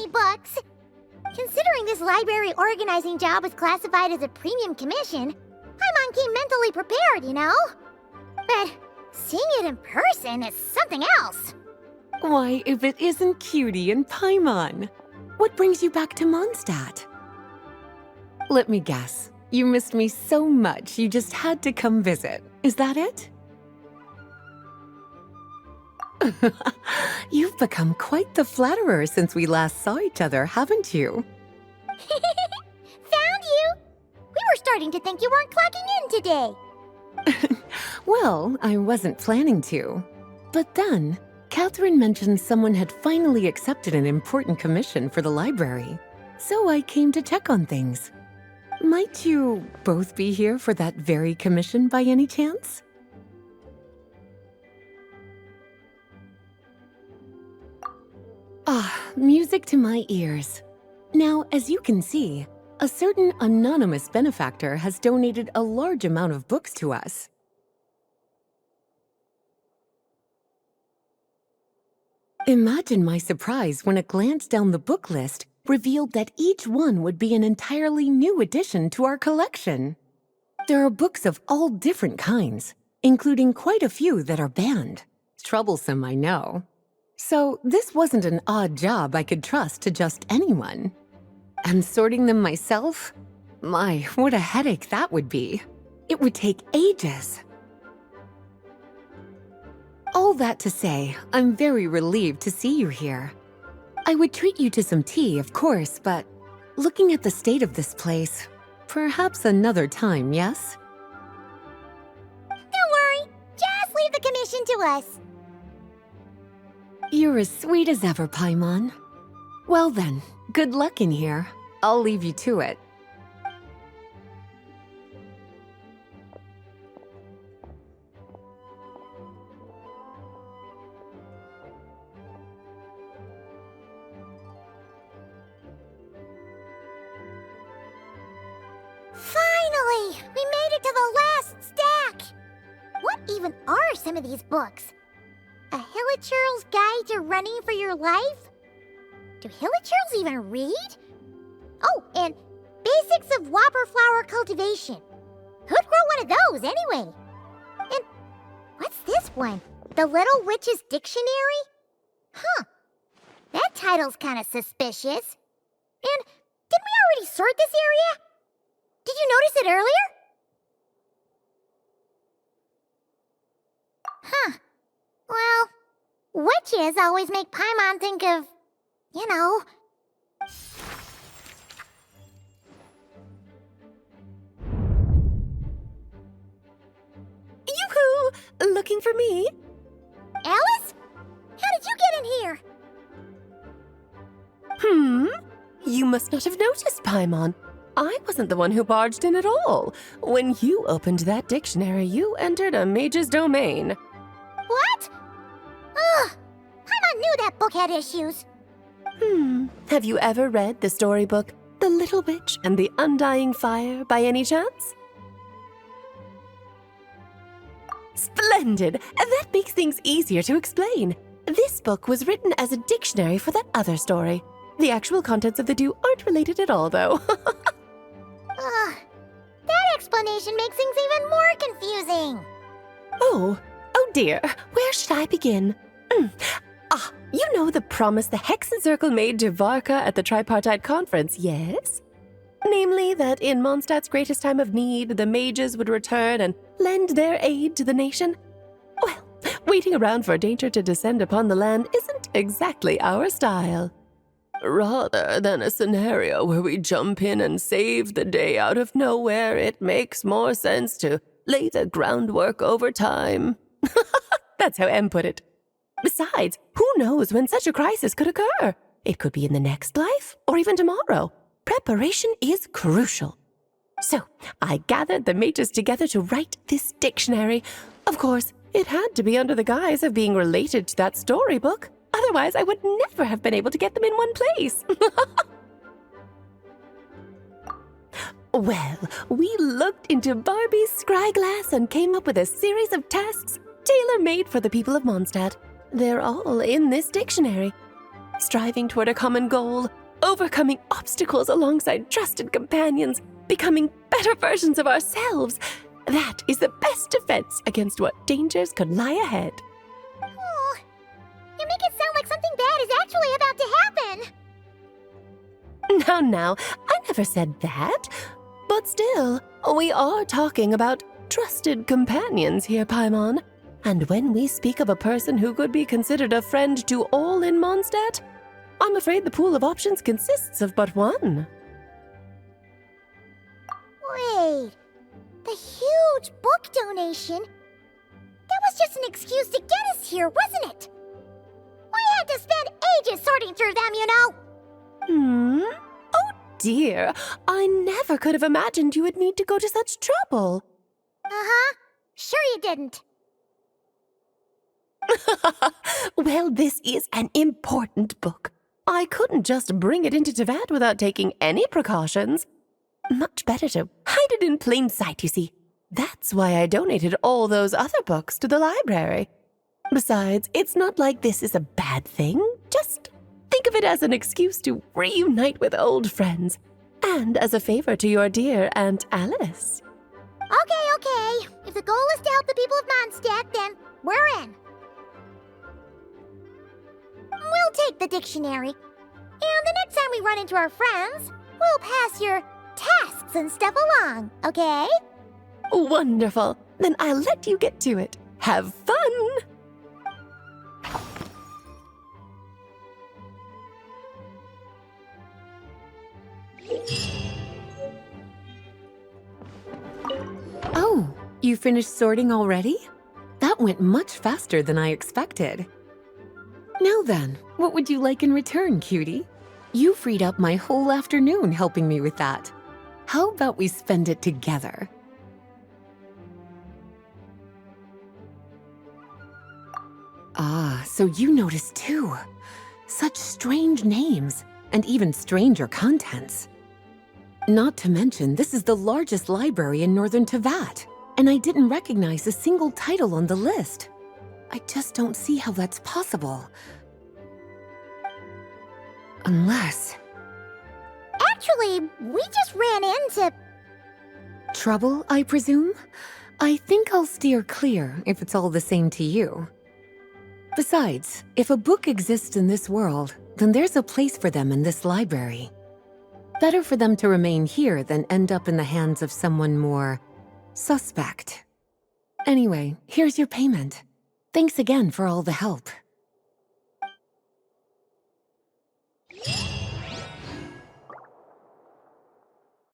many books. Considering this library organizing job was classified as a premium commission, Paimon came mentally prepared, you know? But seeing it in person is something else. Why, if it isn't Cutie and Paimon? What brings you back to Mondstadt? Let me guess. You missed me so much you just had to come visit. Is that it? You've become quite the flatterer since we last saw each other, haven't you? Found you! We were starting to think you weren't clocking in today. Well, I wasn't planning to. But then, Catherine mentioned someone had finally accepted an important commission for the library. So I came to check on things. Might you both be here for that very commission by any chance? Ah, music to my ears. Now, as you can see, a certain anonymous benefactor has donated a large amount of books to us. Imagine my surprise when a glance down the book list revealed that each one would be an entirely new addition to our collection. There are books of all different kinds, including quite a few that are banned. Troublesome, I know. So this wasn't an odd job I could trust to just anyone. And sorting them myself? My, what a headache that would be. It would take ages. All that to say, I'm very relieved to see you here. I would treat you to some tea, of course, but looking at the state of this place, perhaps another time, yes? Don't worry, just leave the commission to us. You're as sweet as ever, Paimon. Well then, good luck in here. I'll leave you to it. Finally! We made it to the last stack! What even are some of these books? A Hilichurl's Guide to Running for Your Life? Do Hilichurls even read? Oh, and Basics of Whopper Flower Cultivation. Who'd grow one of those, anyway? And what's this one? The Little Witch's Dictionary? Huh. That title's kind of suspicious. And didn't we already sort this area? Did you notice it earlier? Huh. Well, witches always make Paimon think of, you know. Yoo-hoo! Looking for me? Alice? How did you get in here? You must not have noticed, Paimon. I wasn't the one who barged in at all. When you opened that dictionary, you entered a mage's domain. What? Ugh! Paimon knew that book had issues. Have you ever read the storybook, The Little Witch and the Undying Fire, by any chance? Splendid! That makes things easier to explain. This book was written as a dictionary for that other story. The actual contents of the two aren't related at all, though. Ugh. That explanation makes things even more confusing. Oh dear. Where should I begin? You know the promise the Hexen Circle made to Varka at the Tripartite Conference, yes? Namely, that in Mondstadt's greatest time of need, the mages would return and lend their aid to the nation? Well, waiting around for danger to descend upon the land isn't exactly our style. Rather than a scenario where we jump in and save the day out of nowhere, it makes more sense to lay the groundwork over time. That's how M put it. Besides, who knows when such a crisis could occur? It could be in the next life, or even tomorrow. Preparation is crucial. So, I gathered the mages together to write this dictionary. Of course, it had to be under the guise of being related to that storybook. Otherwise, I would never have been able to get them in one place. Well, we looked into Barbie's scryglass and came up with a series of tasks tailor-made for the people of Mondstadt. They're all in this dictionary. striving toward a common goal, overcoming obstacles alongside trusted companions, becoming better versions of ourselves. That is the best defense against what dangers could lie ahead. Oh, you make it sound like something bad is actually about to happen. Now, I never said that. But still, we are talking about trusted companions here, Paimon. And when we speak of a person who could be considered a friend to all in Mondstadt, I'm afraid the pool of options consists of but one. Wait, the huge book donation? That was just an excuse to get us here, wasn't it? We had to spend ages sorting through them, you know. Oh dear, I never could have imagined you would need to go to such trouble. Uh-huh. Sure you didn't. Well, this is an important book. I couldn't just bring it into Teyvat without taking any precautions. Much better to hide it in plain sight, you see. That's why I donated all those other books to the library. Besides, it's not like this is a bad thing. Just think of it as an excuse to reunite with old friends. And as a favor to your dear Aunt Alice. Okay. If the goal is to help the people of Mondstadt, then we're in. We'll take the dictionary. And the next time we run into our friends, we'll pass your tasks and stuff along, okay? Wonderful. Then I'll let you get to it. Have fun! Oh, you finished sorting already? That went much faster than I expected. Now then, what would you like in return, cutie? You freed up my whole afternoon helping me with that. How about we spend it together? Ah, so you noticed too. Such strange names, and even stranger contents. Not to mention, this is the largest library in Northern Teyvat, and I didn't recognize a single title on the list. I just don't see how that's possible. Unless... Actually, we just ran into... Trouble, I presume? I think I'll steer clear if it's all the same to you. Besides, if a book exists in this world, then there's a place for them in this library. Better for them to remain here than end up in the hands of someone more suspect. Anyway, here's your payment. Thanks again for all the help.